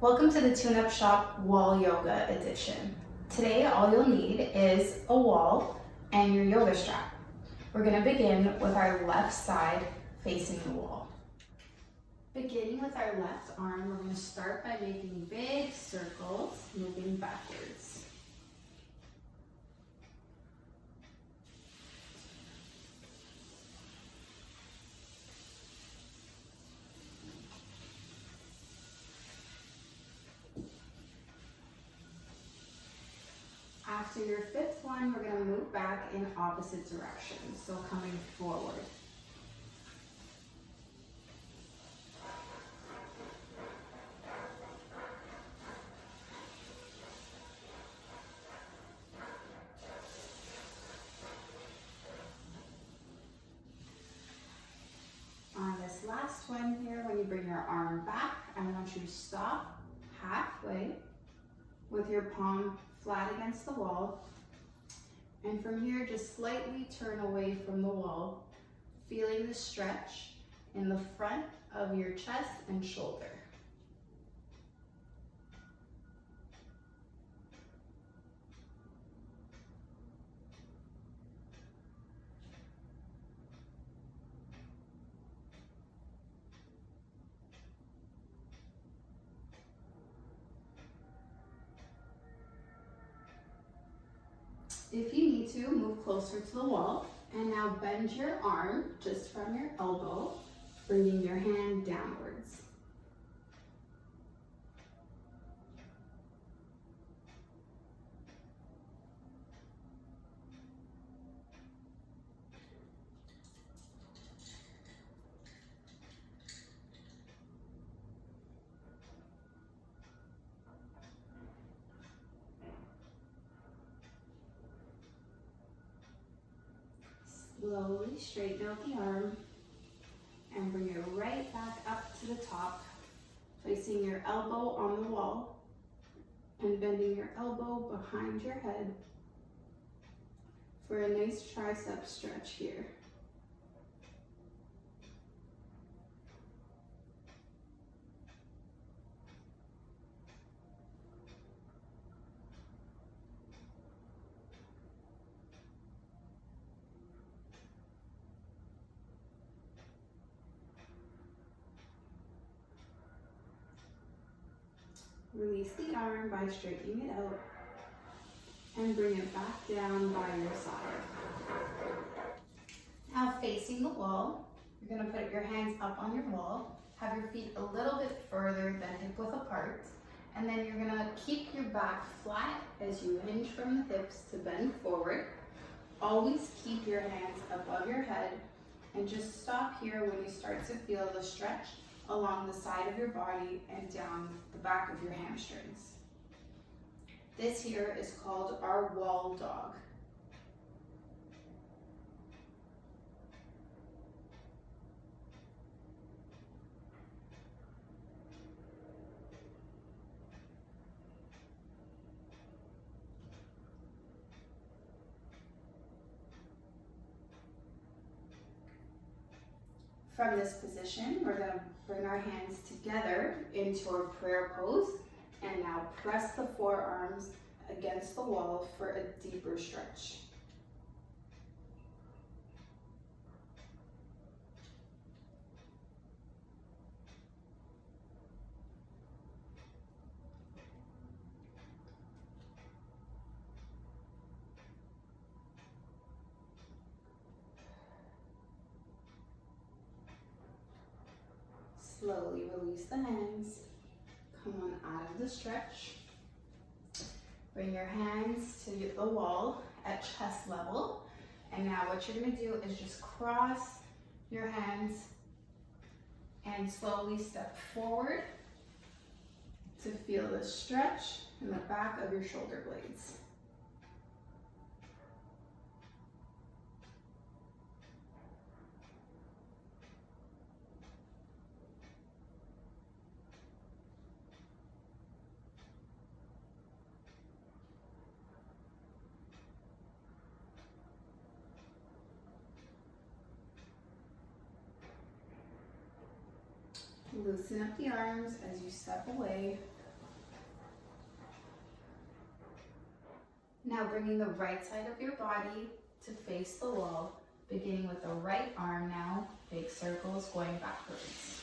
Welcome to the Tune Up Shop Wall Yoga Edition. Today all you'll need is a wall and your yoga strap. We're going to begin with our left side facing the wall. Beginning with our left arm, we're going to start by making big circles, moving backwards. After your fifth one, we're going to move back in opposite directions, so coming forward. On this last one here, when you bring your arm back, I want you to stop halfway with your palm flat against the wall, and from here just slightly turn away from the wall, feeling the stretch in the front of your chest and shoulder. If you need to, move closer to the wall, and now bend your arm just from your elbow, bringing your hand downwards. Slowly straighten out the arm and bring it right back up to the top, placing your elbow on the wall and bending your elbow behind your head for a nice tricep stretch here. Release the arm by straightening it out and bring it back down by your side. Now facing the wall, you're going to put your hands up on your wall, have your feet a little bit further than hip width apart, and then you're going to keep your back flat as you hinge from the hips to bend forward. Always keep your hands above your head and just stop here when you start to feel the stretch along the side of your body and down the back of your hamstrings. This here is called our wall dog. From this position, we're going to bring our hands together into a prayer pose, and now press the forearms against the wall for a deeper stretch. Slowly release the hands. Come on out of the stretch. Bring your hands to the wall at chest level. And now what you're going to do is just cross your hands and slowly step forward to feel the stretch in the back of your shoulder blades. Loosen up the arms as you step away Now bringing the right side of your body to face the wall, beginning with the right arm now, big circles going backwards.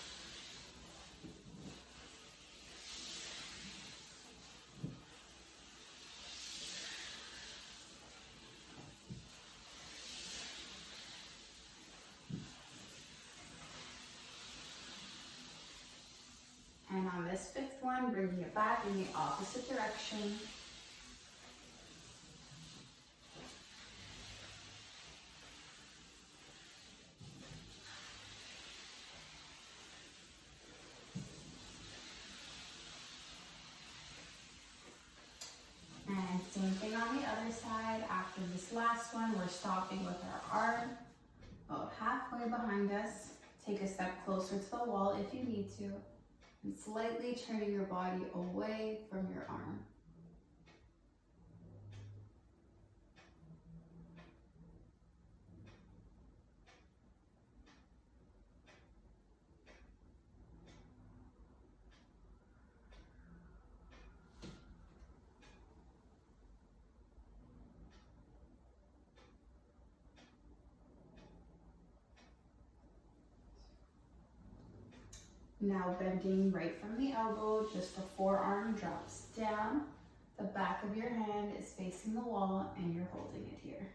And on this fifth one, bringing it back in the opposite direction. And same thing on the other side. After this last one, we're stopping with our arm about halfway behind us. Take a step closer to the wall if you need to, and slightly turning your body away from your arm. Now bending right from the elbow, just the forearm drops down. The back of your hand is facing the wall and you're holding it here.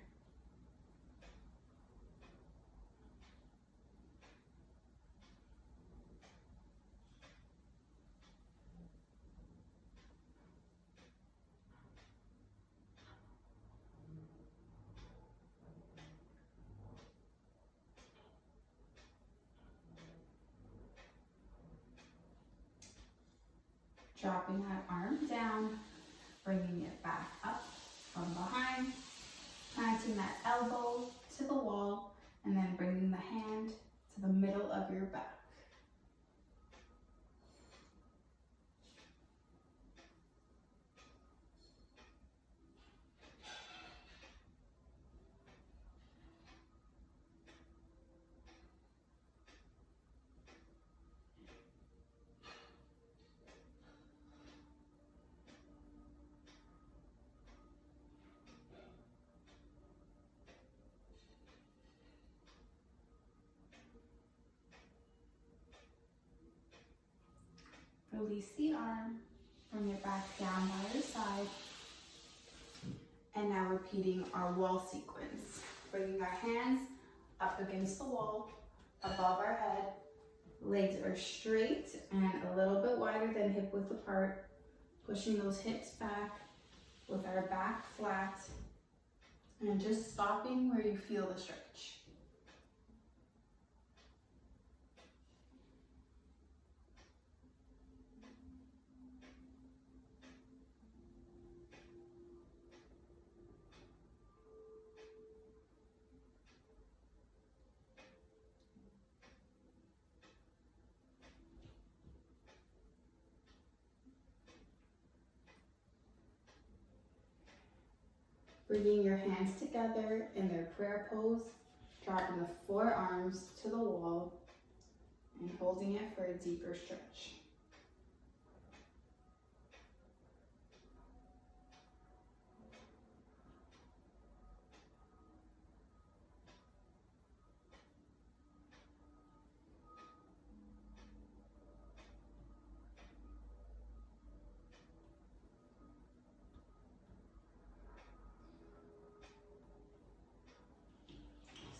Dropping that arm down, bringing it back up from behind, planting that elbow to the wall, and then bringing the hand to the middle of your back. Release the arm, bring it back down by your side. And now repeating our wall sequence. Bringing our hands up against the wall, above our head. Legs are straight and a little bit wider than hip width apart. Pushing those hips back with our back flat. And just stopping where you feel the stretch. Bringing your hands together in their prayer pose, dropping the forearms to the wall and holding it for a deeper stretch.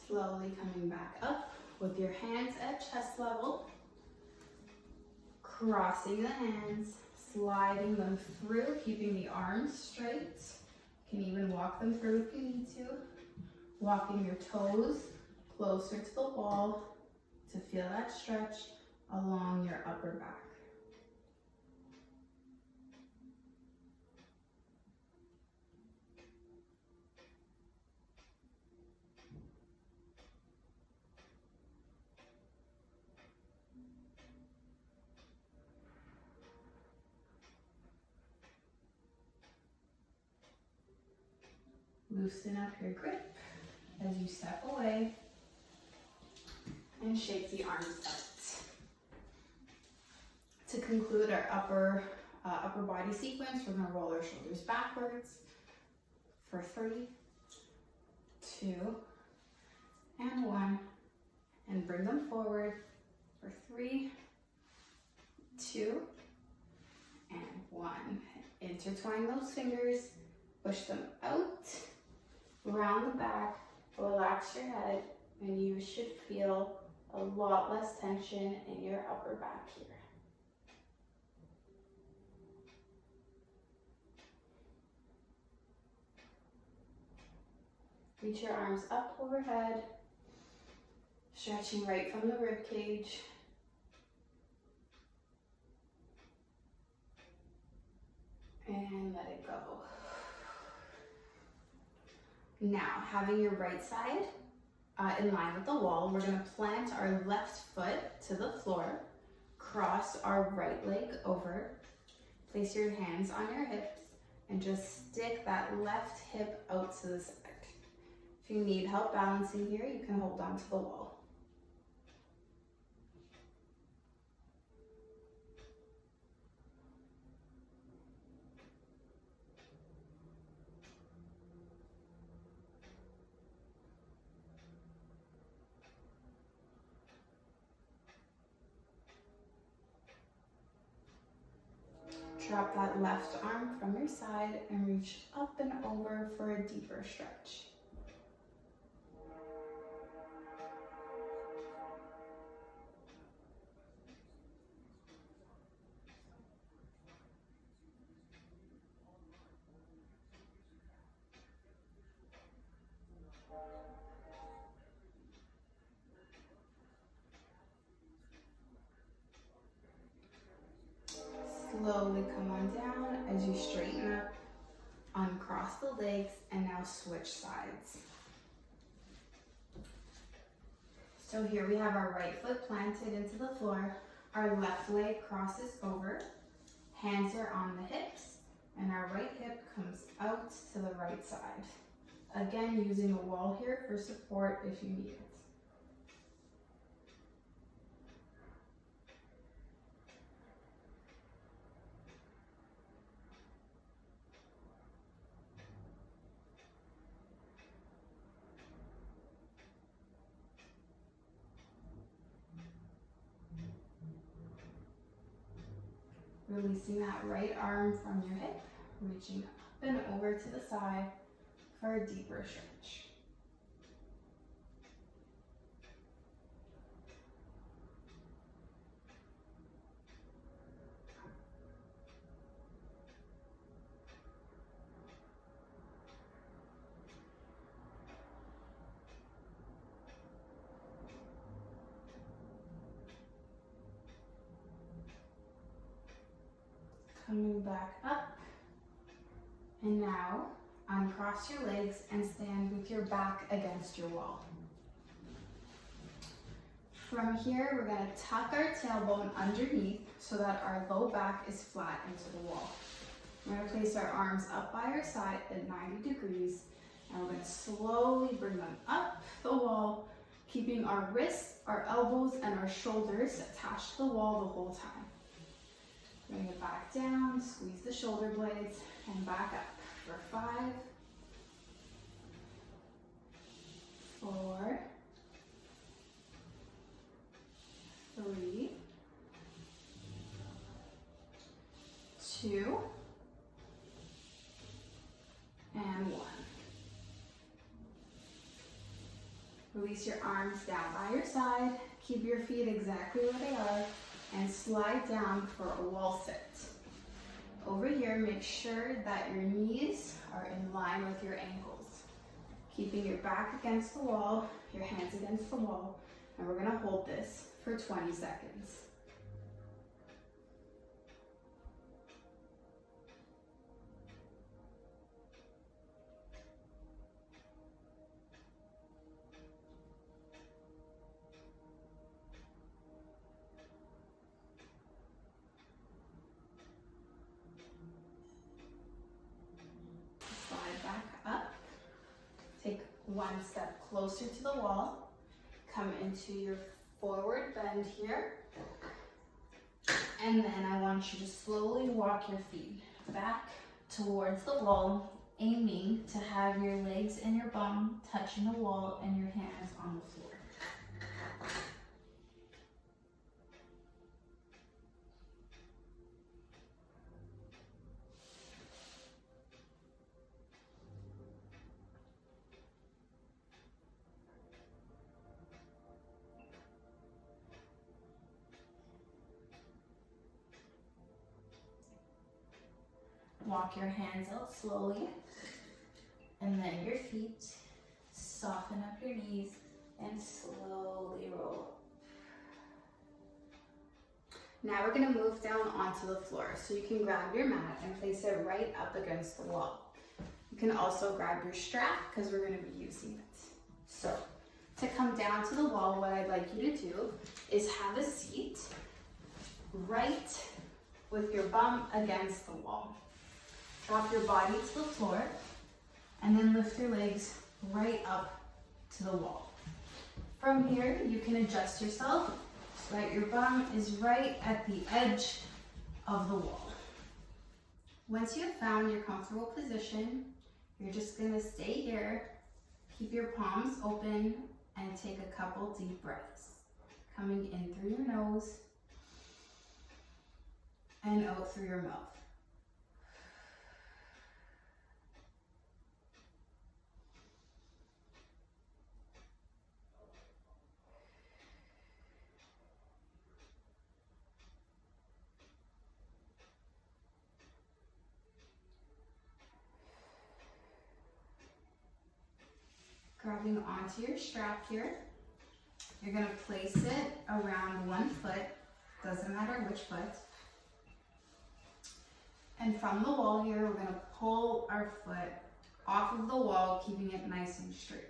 Slowly coming back up with your hands at chest level, crossing the hands, sliding them through, keeping the arms straight. You can even walk them through if you need to. Walking your toes closer to the wall to feel that stretch along your upper back. Loosen up your grip as you step away and shake the arms out. To conclude our upper body sequence, we're going to roll our shoulders backwards for 3, 2, and 1. And bring them forward for 3, 2, and 1. Intertwine those fingers, push them out, round the back, relax your head, and you should feel a lot less tension in your upper back here. Reach your arms up overhead, stretching right from the rib cage. And let it go. Now, having your right side in line with the wall, we're going to plant our left foot to the floor, cross our right leg over, place your hands on your hips, and just stick that left hip out to the side. If you need help balancing here, you can hold on to the wall. Drop that left arm from your side and reach up and over for a deeper stretch. Slowly come on down as you straighten up, uncross the legs, and now switch sides. So here we have our right foot planted into the floor, our left leg crosses over, hands are on the hips, and our right hip comes out to the right side. Again, using the wall here for support if you need it. Releasing that right arm from your hip, reaching up and over to the side for a deeper stretch. Coming back up, and now uncross your legs and stand with your back against your wall. From here, we're going to tuck our tailbone underneath so that our low back is flat into the wall. We're going to place our arms up by our side at 90 degrees, and we're going to slowly bring them up the wall, keeping our wrists, our elbows, and our shoulders attached to the wall the whole time. Bring it back down, squeeze the shoulder blades, and back up for 5, 4, 3, 2, and 1. Release your arms down by your side. Keep your feet exactly where they are and slide down for a wall sit. Over here, make sure that your knees are in line with your ankles. Keeping your back against the wall, your hands against the wall, and we're gonna hold this for 20 seconds. Take one step closer to the wall. Come into your forward bend here. And then I want you to slowly walk your feet back towards the wall aiming to have your legs and your bum touching the wall and your hands on the floor. Walk your hands out slowly, and then your feet. Soften up your knees and slowly roll. Now we're going to move down onto the floor. So you can grab your mat and place it right up against the wall. You can also grab your strap because we're going to be using it. So to come down to the wall, what I'd like you to do is have a seat right with your bum against the wall. Drop your body to the floor and then lift your legs right up to the wall. From here, you can adjust yourself so that your bum is right at the edge of the wall. Once you have found your comfortable position, you're just gonna stay here, keep your palms open, and take a couple deep breaths. Coming in through your nose and out through your mouth. Grabbing onto your strap here, you're going to place it around one foot, doesn't matter which foot. And from the wall here, we're going to pull our foot off of the wall, keeping it nice and straight.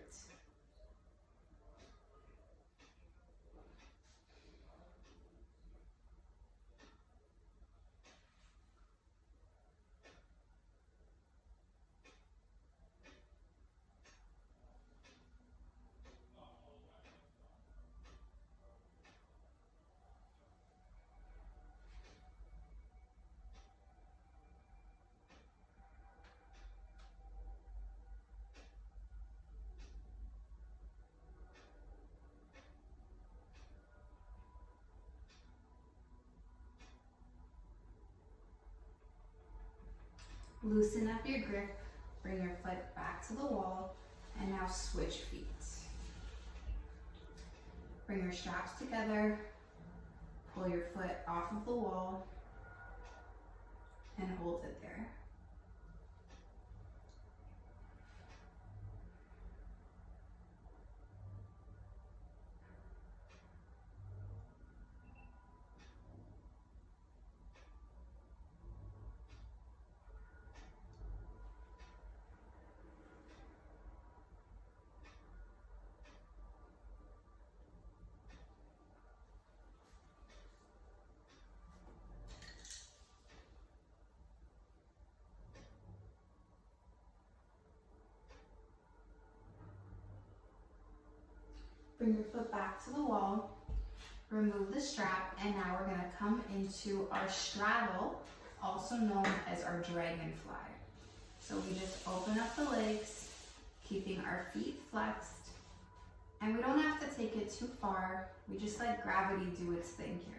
Loosen up your grip, bring your foot back to the wall, and now switch feet. Bring your straps together, pull your foot off of the wall, and hold it there. Bring your foot back to the wall, remove the strap, and now we're gonna come into our straddle, also known as our dragonfly. So we just open up the legs, keeping our feet flexed, and we don't have to take it too far. We just let gravity do its thing here.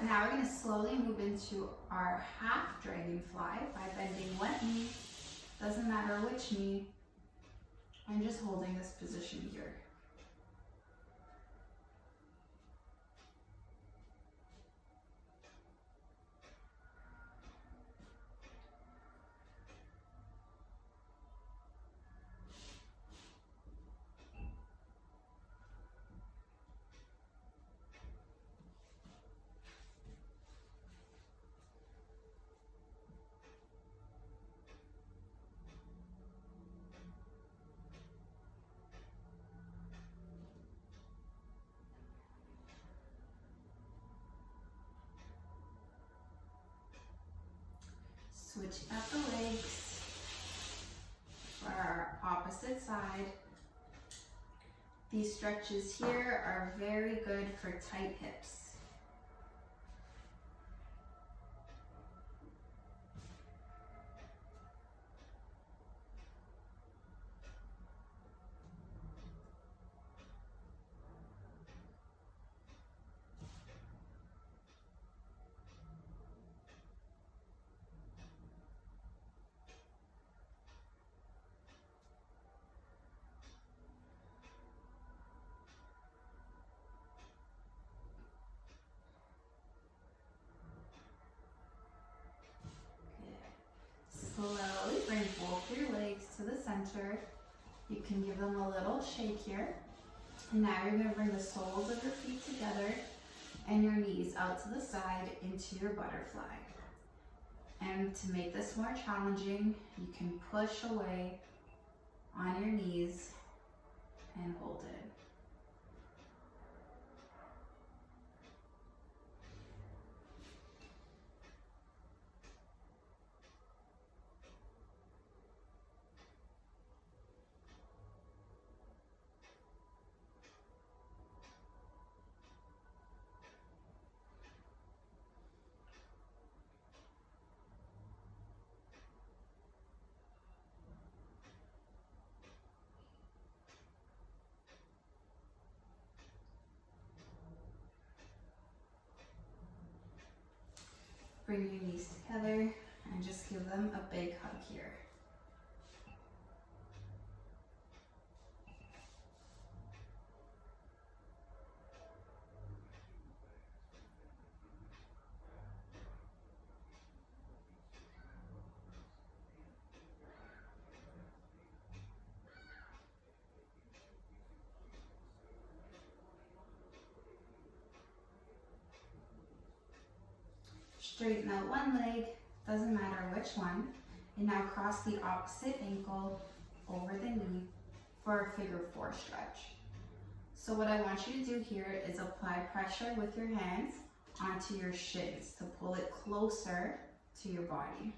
Now we're going to slowly move into our half dragonfly by bending one knee, doesn't matter which knee, and just holding this position here. switching up the legs for our opposite side. These stretches here are very good for tight hips. Slowly bring both your legs to the center. You can give them a little shake here. And now you're going to bring the soles of your feet together and your knees out to the side into your butterfly. And to make this more challenging, you can push away on your knees and hold it. Bring your knees together and just give them a big hug here. Straighten out one leg, doesn't matter which one, and now cross the opposite ankle over the knee for a figure 4 stretch. So what I want you to do here is apply pressure with your hands onto your shins to pull it closer to your body.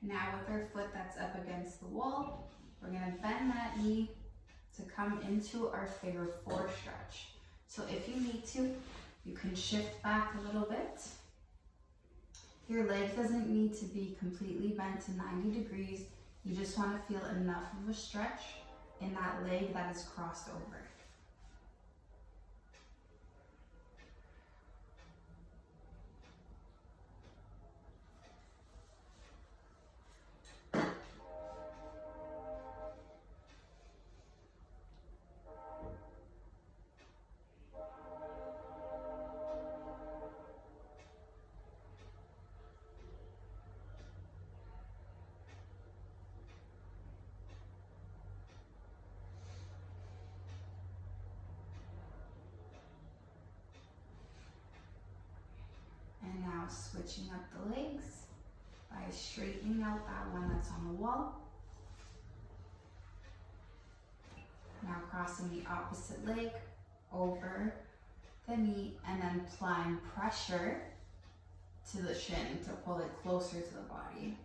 Now with our foot that's up against the wall, we're going to bend that knee to come into our figure 4 stretch. So if you need to, you can shift back a little bit. Your leg doesn't need to be completely bent to 90 degrees. You just want to feel enough of a stretch in that leg that is crossed over. Now switching up the legs by straightening out that one that's on the wall. Now crossing the opposite leg over the knee and then applying pressure to the shin to pull it closer to the body.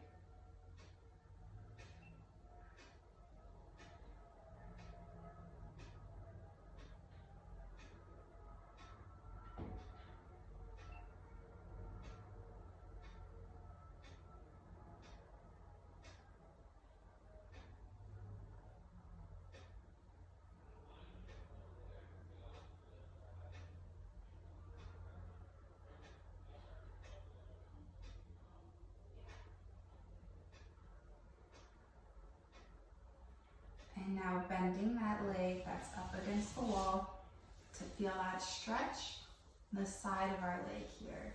And now bending that leg that's up against the wall to feel that stretch on the side of our leg here.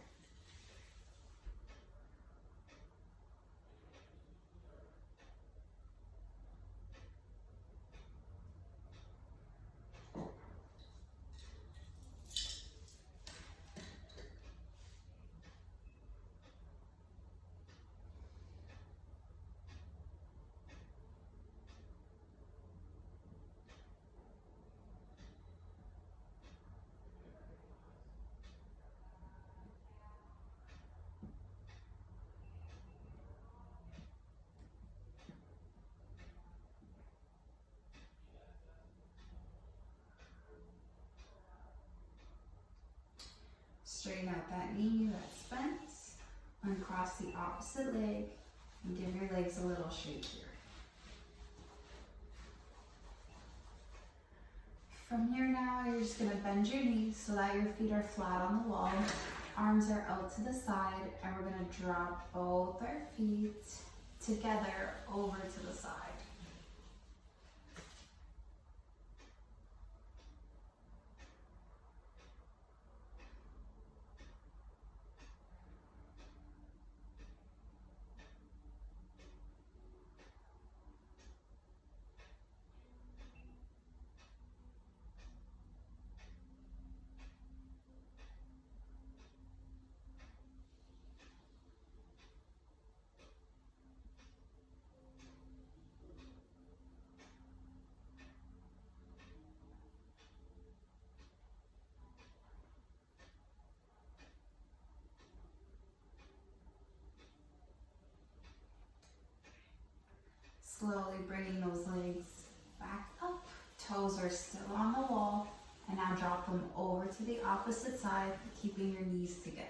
Straighten out that knee that's bent. Uncross the opposite leg and give your legs a little shake here. From here now, you're just gonna bend your knees so that your feet are flat on the wall. Arms are out to the side, and we're gonna drop both our feet together over to the side. Slowly bringing those legs back up. Toes are still on the wall. And now drop them over to the opposite side, keeping your knees together.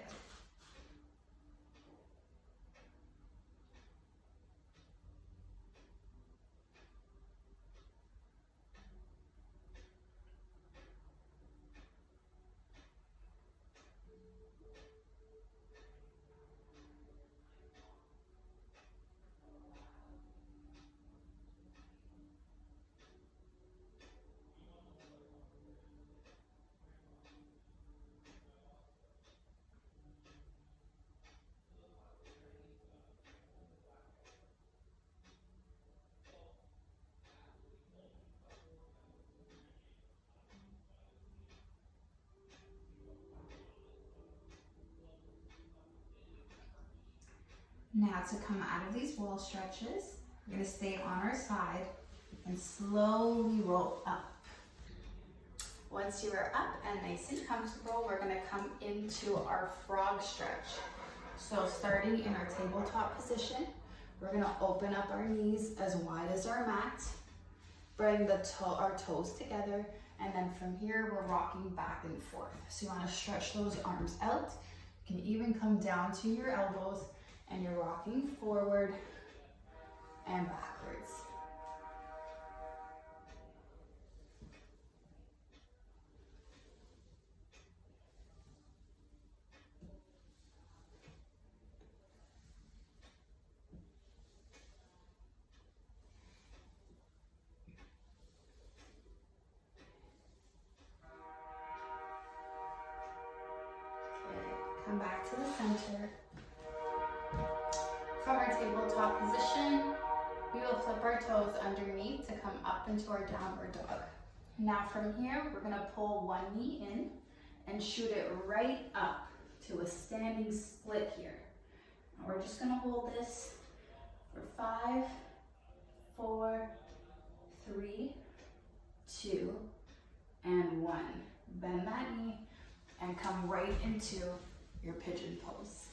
Now to come out of these wall stretches, we're going to stay on our side and slowly roll up. Once you are up and nice and comfortable, we're going to come into our frog stretch. So starting in our tabletop position, we're going to open up our knees as wide as our mat, bring our toes together, and then from here we're rocking back and forth. So you want to stretch those arms out. You can even come down to your elbows, and you're rocking forward and backwards. Okay, come back to the center. From our tabletop position, we will flip our toes underneath to come up into our downward dog. Now from here, we're gonna pull one knee in and shoot it right up to a standing split here. And we're just gonna hold this for 5, 4, 3, 2, and 1. Bend that knee and come right into your pigeon pose.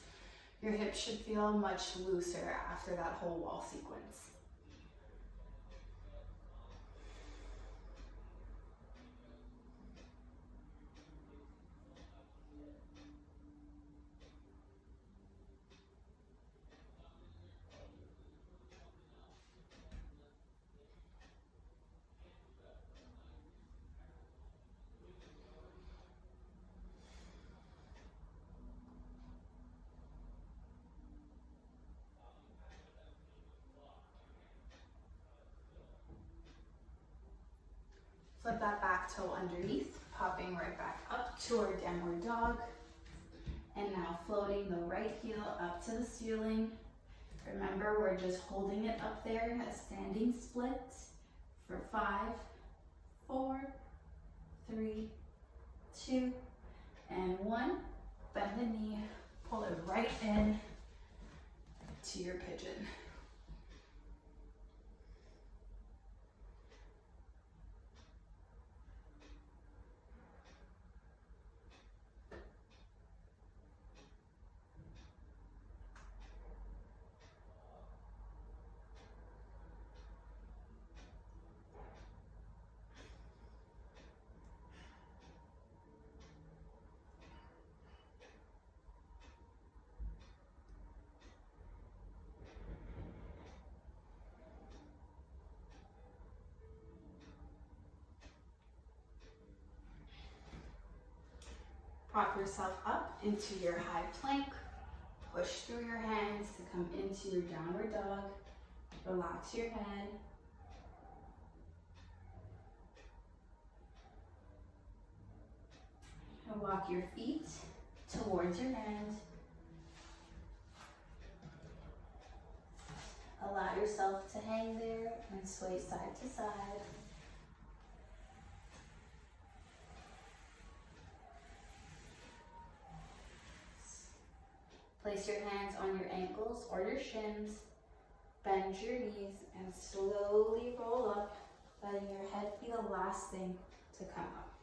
Your hips should feel much looser after that whole wall sequence. Flip that back toe underneath, popping right back up to our downward dog. And now floating the right heel up to the ceiling. Remember, we're just holding it up there, a standing split for 5, 4, 3, 2, and 1. Bend the knee, pull it right in to your pigeon. Prop yourself up into your high plank. Push through your hands to come into your downward dog. Relax your head. And walk your feet towards your hands. Allow yourself to hang there and sway side to side. Place your hands on your ankles or your shins. Bend your knees and slowly roll up, letting your head be the last thing to come up.